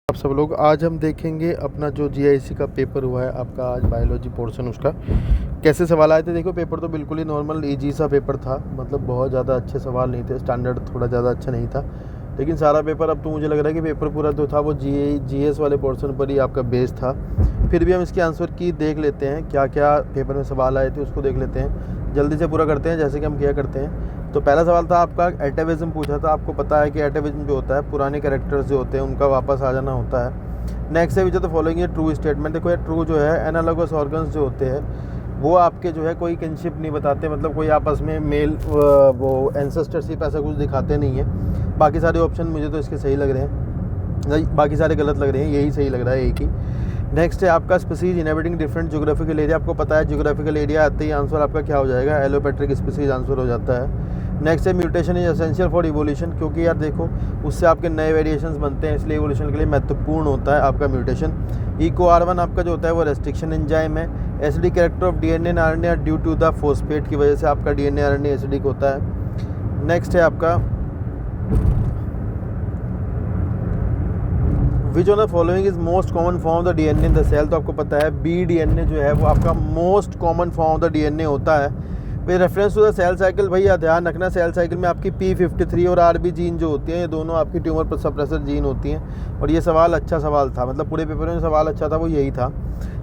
आप सब लोग आज हम देखेंगे अपना जो जीआईसी का पेपर हुआ है आपका आज बायोलॉजी पोर्शन उसका कैसे सवाल आए थे। देखो पेपर तो बिल्कुल ही नॉर्मल इजी सा पेपर था, मतलब बहुत ज़्यादा अच्छे सवाल नहीं थे, स्टैंडर्ड थोड़ा ज़्यादा अच्छा नहीं था। लेकिन सारा पेपर अब तो मुझे लग रहा है कि पेपर पूरा जो था वो जीएस वाले पोर्शन पर ही आपका बेस था। फिर भी हम इसकी आंसर की देख लेते हैं, क्या क्या पेपर में सवाल आए थे उसको देख लेते हैं, जल्दी से पूरा करते हैं जैसे कि हम किया करते हैं। तो पहला सवाल था आपका एटेविज्म पूछा था। आपको पता है कि एटेविज्म जो होता है पुराने कैरेक्टर्स जो होते हैं उनका वापस आ जाना होता है। नेक्स्ट है विच ऑफ द फॉलोइंग ये ट्रू स्टेटमेंट। देखो ये ट्रू जो है एनालॉगस ऑर्गन्स जो होते हैं वो आपके जो है कोई किनशिप नहीं बताते, मतलब कोई आपस में मेल वो एंसेस्टरशिप ऐसा कुछ दिखाते नहीं है। बाकी सारे ऑप्शन मुझे तो इसके सही लग रहे हैं, बाकी सारे गलत लग रहे हैं, यही सही लग रहा है एक ही। नेक्स्ट है आपका species inhabiting different geographical area. आपको पता है ज्योग्राफिकल एरिया आते ही आंसर आपका क्या हो जाएगा, एलोपैट्रिक स्पीसीज आंसर हो जाता है। नेक्स्ट है mutation is essential for evolution, क्योंकि यार देखो उससे आपके नए वेरिएशंस बनते हैं, इसलिए इवोल्यूशन के लिए महत्वपूर्ण होता है आपका म्यूटेशन। इको R1 आपका जो होता है वो रेस्ट्रिक्शन एंजाइम है। Acidic character of DNA and RNA due to the phosphate की वजह से आपका डीएनए आरएनए एसिडिक होता है। नेक्स्ट है आपका which on the following is most common form of the DNA in the cell. तो आपको पता है बी डीएनए जो है वो आपका most common form of the DNA होता है। With reference to the cell cycle, भैया ध्यान रखना सेल साइकिल में आपकी P53 और RB जीन जो होती हैं ये दोनों आपकी ट्यूमर सप्रेसर जीन होती हैं। और ये सवाल अच्छा सवाल था, मतलब पूरे पेपर में सवाल अच्छा था वो यही था।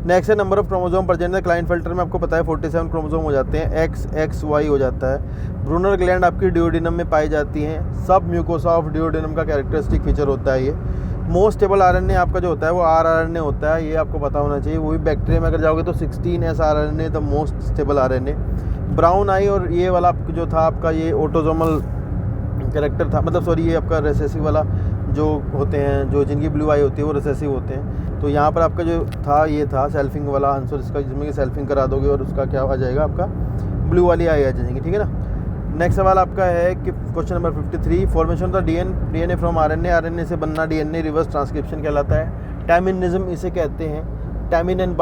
नेक्स्ट है number of chromosome present the Klinefelter में। आपको पता है 47 क्रोमोसोम हो जाते हैं, XXY हो जाता है। ब्रूनर ग्लैंड आपकी ड्यूओडेनम में पाई जाती हैं। सब म्यूकोसा ऑफ ड्यूओडेनम का कैरेक्टरिस्टिक फीचर होता है ये। मोस्ट स्टेबल आरएनए आपका जो होता है वो RRNA होता है, ये आपको पता होना चाहिए। वो भी बैक्टीरिया में अगर जाओगे तो 16S RNA the most stable RNA। Brown eye और ये वाला जो था आपका ये ऑटोजोमल कैरेक्टर था, मतलब सॉरी ये आपका रेसेसिव वाला जो होते हैं, जो जिनकी ब्लू आई होती है वो रेसेसिव होते हैं। तो यहाँ पर आपका जो था ये था सेल्फिंग वाला आंसर इसका, जिसमें कि सेल्फिंग करा दोगे और उसका क्या आ जाएगा आपका ब्लू वाली आई आ जाएगी, ठीक है ना। नेक्स्ट सवाल आपका है कि question number 53 formation of the DNA from RNA से बनना डीएनए रिवर्स ट्रांसक्रिप्शन कहलाता है। टैमिनिज्म इसे कहते हैं। टैमिन एंड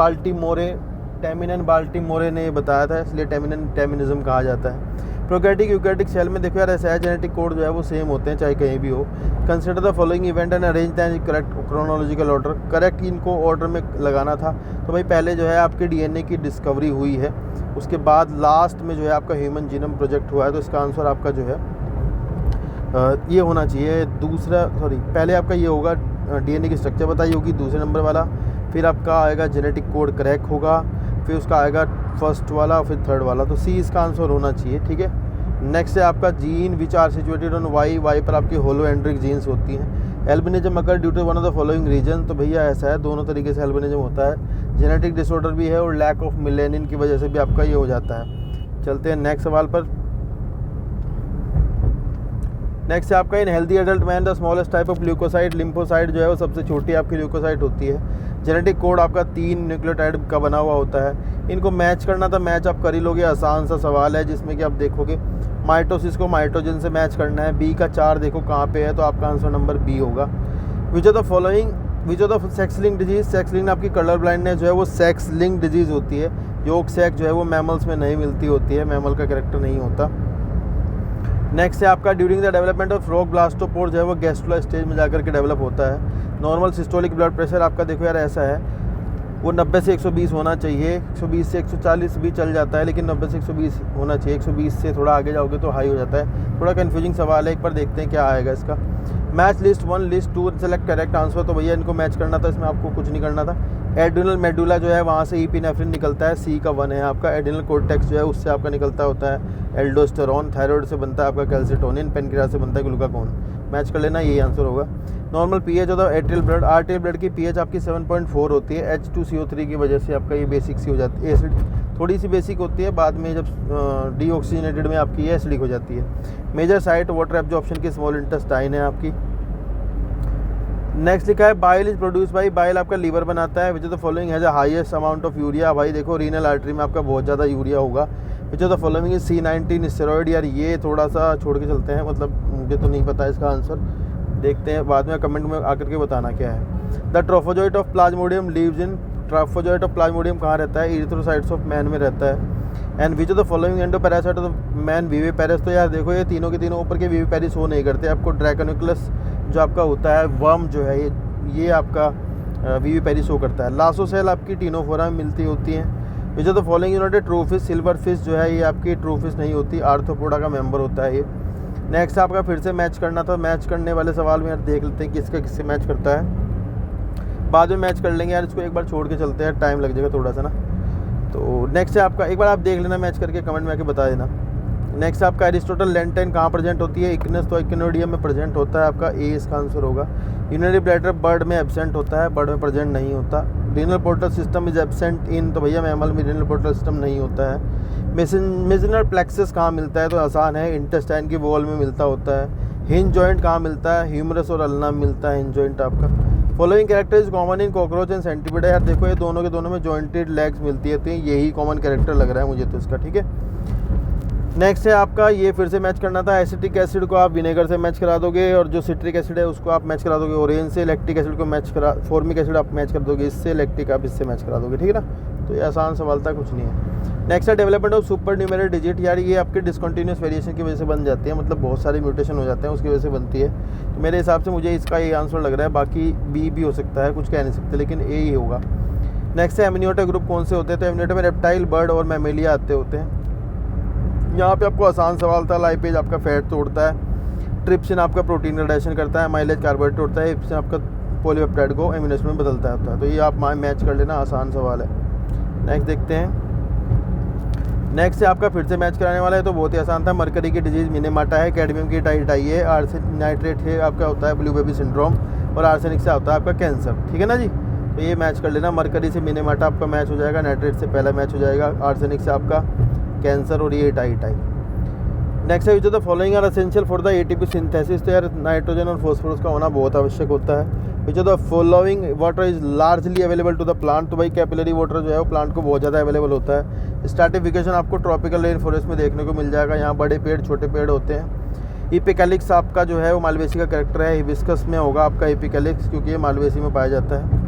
बाल्टीमोरे ने ये बताया था, इसलिए टैमिनिज्म कहा जाता है। प्रोकैरियोटिक यूकैरियोटिक सेल में देखो यार ऐसा है जेनेटिक कोड जो है वो सेम होते हैं चाहे कहीं भी हो। Consider the following event and arrange the correct chronological order. Correct इनको ऑर्डर में लगाना था, तो भाई पहले जो है आपके डीएनए की डिस्कवरी हुई है, उसके बाद लास्ट में जो है आपका ह्यूमन जीनोम प्रोजेक्ट हुआ है। तो इसका आंसर आपका जो है ये होना चाहिए दूसरा, सॉरी पहले आपका ये होगा डीएनए की स्ट्रक्चर बताई होगी, दूसरे नंबर वाला, फिर आपका आएगा जेनेटिक कोड करेक्ट होगा, फिर उसका आएगा फर्स्ट वाला, फिर थर्ड वाला। तो सी इसका आंसर होना चाहिए, ठीक है। नेक्स्ट है आपका gene which are situated on Y पर आपकी होलोएंड्रिक जीन्स होती हैं। एल्बिनिज्म अगर due to one of the following reason, तो भैया ऐसा है दोनों तरीके से एल्बिनिज्म होता है, जेनेटिक डिसऑर्डर भी है और लैक ऑफ मिलेनिन की वजह से भी आपका ये हो जाता है। चलते हैं नेक्स्ट सवाल पर। नेक्स्ट है आपका in healthy adult man the smallest type of leucocyte lymphocyte जो है वो सबसे छोटी आपकी ल्यूकोसाइट होती है। जेनेटिक कोड आपका 3 न्यूक्लियोटाइड का बना हुआ होता है। इनको मैच करना था, मैच आप कर ही लोगे, आसान सा सवाल है जिसमें कि आप देखोगे माइटोसिस को माइटोजन से मैच करना है। बी का 4 देखो कहाँ पे है, तो आपका आंसर नंबर बी होगा। Which of the following which of the sex link disease. Sex link आपकी कलर ब्लाइंडनेस जो है वो सेक्स लिंक डिजीज़ होती है। योग सेक जो है वो मैमल्स में नहीं मिलती होती है, मैमल का कैरेक्टर नहीं होता। नेक्स्ट है आपका during the development of frog blastopore जो है वो गैस्ट्रोला स्टेज में जाकर के डेवलप होता है। नॉर्मल सिस्टोलिक ब्लड प्रेशर आपका देखो यार ऐसा है, वो 90 से 120 होना चाहिए, 120 से 140 भी चल जाता है, लेकिन 90 से 120 होना चाहिए। 120 से थोड़ा आगे जाओगे तो हाई हो जाता है। थोड़ा कन्फ्यूजिंग सवाल है, एक बार देखते हैं क्या आएगा इसका। Match list 1 list 2 select correct answer. तो भैया इनको मैच करना था, इसमें आपको कुछ नहीं करना था। एड्रिनल मेडुला जो है वहाँ से इपिनेफ्रिन निकलता है, सी का 1 है आपका। एड्रिनल कोर्टेक्स जो है उससे आपका निकलता होता है एल्डोस्टेरॉन। थायराइड से बनता है आपका कैल्सिटोनिन। पेनक्रियास से बनता है ग्लूकागोन। मैच कर लेना, यही आंसर होगा। नॉर्मल पीएच होता है एट्रियल ब्लड, आर्टियल ब्लड की पीएच आपकी 7.4 होती है। H2CO3 की वजह से आपका ये बेसिक सी हो जाती है, एसिड थोड़ी सी बेसिक होती है, बाद में जब डीऑक्सीजनेटेड में आपकी ये एसिडिक हो जाती है। मेजर साइट वाटर एब्जॉर्प्शन की स्मॉल इंटेस्टाइन है आपकी। नेक्स्ट लिखा है bile is produce by, bile आपका लीवर बनाता है। Which of the following has the highest amount of urea. भाई देखो रीनल आर्टरी में आपका बहुत ज़्यादा यूरिया होगा। Which of the following is C19 steroid. यार ये थोड़ा सा छोड़ के चलते हैं, मतलब मुझे तो नहीं पता इसका आंसर, देखते हैं बाद में कमेंट में आकर के बताना क्या है। The trophozoite of Plasmodium leaves in. Trophozoite of Plasmodium कहाँ रहता है, इरिथ्रोसाइट्स ऑफ मैन में रहता है। And which of the following endoparasite of the man viviparous. तो यार देखो ये तीनों के तीनों ऊपर के विविपेरिस हो नहीं करते, आपको ड्रैकोनिकुलस जो आपका होता है वर्म जो है ये आपका वीवी पेरी शो करता है। लासोसेल आपकी टिनोफोरा में मिलती होती हैं। विच of the following United true fish, silver fish जो है ये आपकी ट्रू फिश नहीं होती, आर्थ्रोपोडा का मेंबर होता है ये। नेक्स्ट आपका फिर से मैच करना था, मैच करने वाले सवाल में यार देख लेते हैं किसका किससे मैच करता है, बाद में मैच कर लेंगे यार, इसको एक बार छोड़ के चलते हैं, टाइम लग जाएगा थोड़ा सा ना। तो नेक्स्ट है आपका, एक बार आप देख लेना मैच करके, कमेंट में आके बता देना। नेक्स्ट आपका एरिस्टोटल लेंटाइन कहाँ प्रेजेंट होती है, इक्नस तो इक्नोडियम में प्रेजेंट होता है आपका, ए इसका आंसर होगा। यूरिनरी ब्लैडर बर्ड में एब्सेंट होता है, बर्ड में प्रेजेंट नहीं होता। Renal portal system is absent in, तो भैया मैमल में रीनल पोर्टल सिस्टम नहीं होता है। मेसिनल प्लेक्सस कहाँ मिलता है, तो आसान है, इंटेस्टाइन की वॉल में मिलता होता है। हिंज जॉइंट कहाँ मिलता है, ह्यूमरस और अल्ना में मिलता है हिंज जॉइंट आपका। Following character is common in cockroach and centipede है, यार देखो ये दोनों के दोनों में जॉइंटेड लेग्स मिलती है, तो यही कॉमन कैरेक्टर लग रहा है मुझे तो इसका, ठीक है। नेक्स्ट है आपका, ये फिर से मैच करना था, एसिटिक एसिड को आप विनेगर से मैच करा दोगे, और जो सिट्रिक एसिड है उसको आप मैच करा दोगे ऑरेंज से, लैक्टिक एसिड को मैच करा, फॉर्मिक एसिड आप मैच कर दोगे इससे, लैक्टिक आप इससे मैच करा दोगे, ठीक है ना। तो ये आसान सवाल था, कुछ नहीं है। नेक्स्ट है development of super numeric digit, यार ये आपके डिसकंटिन्यूस वेरिएशन की वजह से बन जाती है, मतलब बहुत सारे म्यूटेशन हो जाते हैं उसकी वजह से बनती है। तो मेरे हिसाब से मुझे इसका ये आंसर लग रहा है, बाकी बी भी हो सकता है, कुछ कह नहीं सकते, लेकिन ए ही होगा। नेक्स्ट है एमनियोटा ग्रुप कौन से होते हैं, तो एमनियोटा में रेप्टाइल, बर्ड और मैमेलिया आते होते हैं। यहाँ पे आपको आसान सवाल था, लाइपेज आपका फैट तोड़ता है, ट्रिप्सिन आपका प्रोटीन का डाइजेशन करता है, माइलेज कार्बोहाइड्रेट तोड़ता है, इप्सिन आपका पॉलीपेप्टाइड को एमिनो एसिड में बदलता है। तो ये आप मैच कर लेना, आसान सवाल है। नेक्स्ट देखते हैं, नेक्स्ट से आपका फिर से मैच कराने वाला है, तो बहुत ही आसान था। मरकरी की डिजीज़ मिनेमाटा है, कैडमियम की टाइटाई है, आर्सेनिक नाइट्रेट है आपका होता है ब्लू बेबी सिंड्रोम, और आर्सेनिक से होता है आपका कैंसर, ठीक है ना जी। तो ये मैच कर लेना, मरकरी से मिनेमाटा आपका मैच हो जाएगा, नाइट्रेट से पहला मैच हो जाएगा, आर्सेनिक से आपका कैंसर, और ये टाइटाई। नेक्स्ट है which of the following are essential for the ATP synthesis, तो यार नाइट्रोजन और फॉस्फोरस का होना बहुत आवश्यक होता है। Which of the following water is largely available to the plant, तो भाई कैपिलरी वाटर जो है वो प्लांट को बहुत ज़्यादा अवेलेबल होता है। स्ट्रैटिफिकेशन आपको ट्रॉपिकल रेन फॉरेस्ट में देखने को मिल जाएगा, यहाँ बड़े पेड़ छोटे पेड़ होते हैं। इपिकैलिक्स आपका जो है वो मालवेसी का कैरेक्टर है, हिबिस्कस में होगा आपका इपिकैलिक्स, क्योंकि ये मालवेसी में पाया जाता है।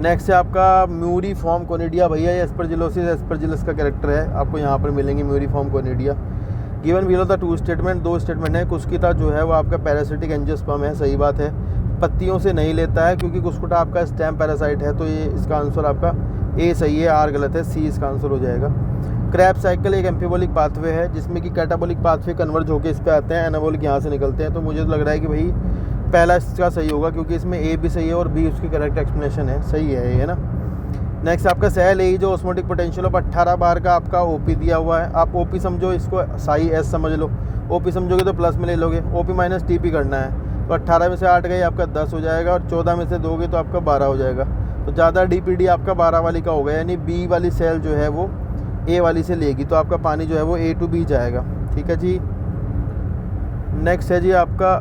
नेक्स्ट है आपका म्यूरीफॉर्म कोनिडिया, भैया ये एस्परजिलोसिस एस्परजिलस का कैरेक्टर है, आपको यहाँ पर मिलेंगे muriform conidia. Given below the two statement, दो स्टेटमेंट है। कुस्कुटा जो है वो आपका पैरासिटिक एंजियोस्पर्म है, सही बात है, पत्तियों से नहीं लेता है, क्योंकि कुस्कुटा आपका स्टेम पैरासाइट है, तो ये इसका आंसर आपका ए सही है, आर गलत है, सी इसका आंसर हो जाएगा। क्रैब साइकिल एक एम्फीबोलिक पाथवे है, जिसमें कि कैटाबोलिक पाथवे कन्वर्ज होकर इस पे आते हैं, एनाबोलिक यहाँ से निकलते हैं, तो मुझे तो लग रहा है कि भाई पहला इसका सही होगा, क्योंकि इसमें ए भी सही है और बी उसकी करेक्ट एक्सप्लेनेशन है, सही है ये, है ना। नेक्स्ट आपका सेल ए जो ऑस्मोटिक पोटेंशियल ऑफ 18 बार का आपका ओपी दिया हुआ है, आप ओपी समझो, इसको साई एस समझ लो, ओपी समझोगे तो प्लस में ले लोगे, ओपी माइनस टीपी करना है, तो 18 में से 8 गए आपका 10 हो जाएगा, और 14 में से दोगे तो आपका 12 हो जाएगा, तो ज़्यादा डीपीडी आपका 12 वाली का होगा, यानी बी वाली सेल जो है वो ए वाली से लेगी, तो आपका पानी जो है वो ए टू बी जाएगा, ठीक है जी। नेक्स्ट है जी आपका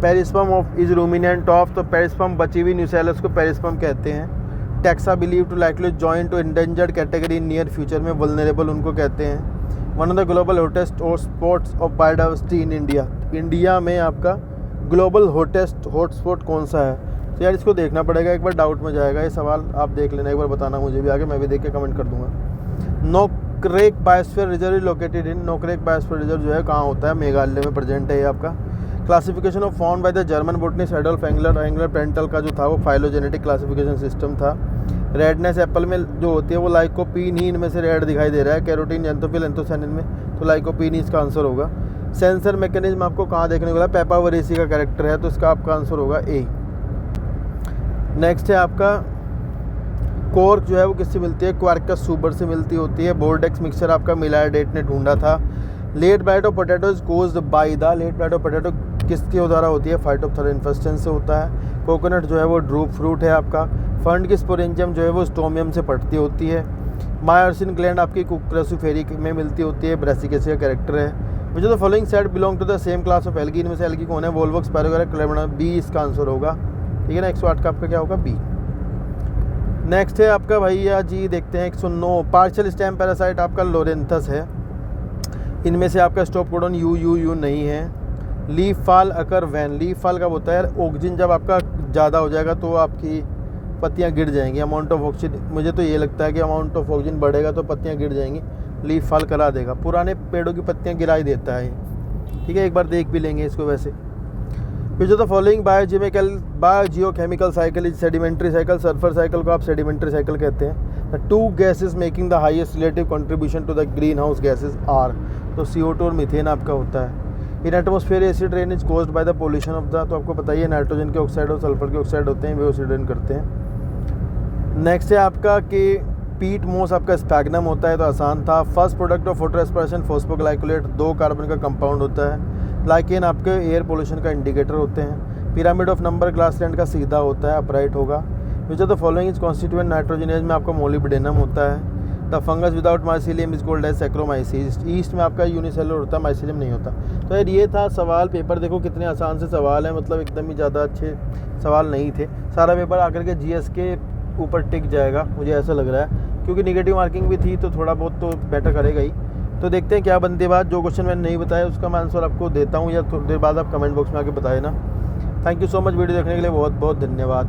perisperm of is remnant of, तो पेरिस्पर्म बची हुई न्यूसेलस को पेरिस्पर्म कहते हैं। Taxa believe to likely join to endangered category in near future में, वल्नरेबल उनको कहते हैं। One of the global hottest hotspots of biodiversity in India, India में आपका ग्लोबल हॉटेस्ट हॉटस्पॉट कौन सा है, तो यार इसको देखना पड़ेगा, एक बार डाउट में जाएगा ये सवाल, आप देख लेना, एक बार बताना मुझे भी आगे, मैं भी देख के कमेंट कर दूंगा। Nokrek biosphere reserve is located in, Nokrek biosphere reserve जो है कहाँ होता है, मेघालय में प्रेजेंट है ये आपका। Classification of found by the German botanist Adolf Engler Prantl का जो था वो फाइलोजेनेटिक क्लासिफिकेशन सिस्टम था। रेडनेस एप्पल में जो होती है वो लाइकोपीन ही इनमें से रेड दिखाई दे रहा है, कैरोटीन एंथोफिल एंथोसानिन में, तो लाइकोपीन ही इसका आंसर होगा। सेंसर मैकेनिज्म आपको कहाँ देखने को मिला, पेपावरेसी का कैरेक्टर है, तो इसका आपका आंसर होगा ए। नेक्स्ट है आपका कॉर्क जो है वो किससे मिलती है, क्वार्कस सुबर से मिलती होती है। बोर्डेक्स मिक्सचर आपका मिलायडेट ने ढूंढा था। Late blight of potato is caused by the, late blight of potato किसके द्वारा होती है, फाइटोप्थेरा इन्फेस्टेंस से होता है। कोकोनट जो है वो ड्रूप फ्रूट है आपका। फंड की स्पोरेंजियम जो है वो स्टोमियम से पड़ती होती है। मायोसिन ग्लैंड आपकी कुक्रेसुफेरी में मिलती होती है, ब्रेसिकेसी का कैरेक्टर है। Which of the following set belong to the same class of algae, इनमें से एल्गी कौन है, वोल्वोक्स पैरागोरा क्लेबना, बी इसका आंसर होगा, ठीक है ना। 108 का आपका क्या होगा, बी। नेक्स्ट है आपका भैया जी, देखते हैं 109 पार्शियल स्टेम पैरासाइट आपका लोरेंथस है। इनमें से आपका स्टॉप कोडन यू नहीं है। लीफ फॉल अकर वैन, लीफ फॉल कब होता है, ऑक्सीजन जब आपका ज़्यादा हो जाएगा तो आपकी पत्तियां गिर जाएंगी। अमाउंट ऑफ ऑक्सीजन, मुझे तो ये लगता है कि अमाउंट ऑफ ऑक्सीजन बढ़ेगा तो पत्तियां गिर जाएंगी, लीफ फॉल करा देगा, पुराने पेड़ों की पत्तियां गिरा ही देता है, ठीक है। एक बार देख भी लेंगे इसको। वैसे which of the following biogeochemical cycle is sedimentary cycle. Sulphur cycle को आप सेडिमेंट्री साइकिल कहते हैं। The two gases making the highest relative contribution to the green house gases are, तो CO2 और मीथेन आपका होता है। In atmosphere acid rain is caused by the pollution of the, तो आपको पता ही है नाइट्रोजन के ऑक्साइड और सल्फर के ऑक्साइड होते हैं, वे एसिड रेन करते हैं। नेक्स्ट है आपका कि पीट मोस आपका स्पैग्नम होता है, तो आसान था। First product of photo respiration phosphoglycolate, 2 carbon का कंपाउंड होता है। ग्लाइकेन आपके एयर पोल्यूशन का इंडिकेटर होते हैं। पिरामिड ऑफ नंबर ग्लासलैंड का सीधा होता है, अपराइट होगा। Which of the following is constituent nitrogenase में आपका मोलिब्डेनम होता है। The fungus without mycelium is called as saccharomyces. Yeast में आपका यूनिसेलुलर होता है, माइसीलियम नहीं होता। तो यार ये था सवाल। पेपर देखो कितने आसान से सवाल हैं, मतलब एकदम ही ज़्यादा अच्छे सवाल नहीं थे। सारा पेपर आकर के GS के ऊपर टिक जाएगा, मुझे ऐसा लग रहा है, क्योंकि नेगेटिव मार्किंग भी थी तो थोड़ा बहुत तो बेटर करेगा ही। तो देखते हैं क्या बनती है बात। जो क्वेश्चन मैंने नहीं बताया उसका मैं आंसर आपको देता हूँ, या थोड़ी देर बाद आप कमेंट बॉक्स में आके बताए ना। Thank you so much video देखने के लिए, बहुत बहुत धन्यवाद।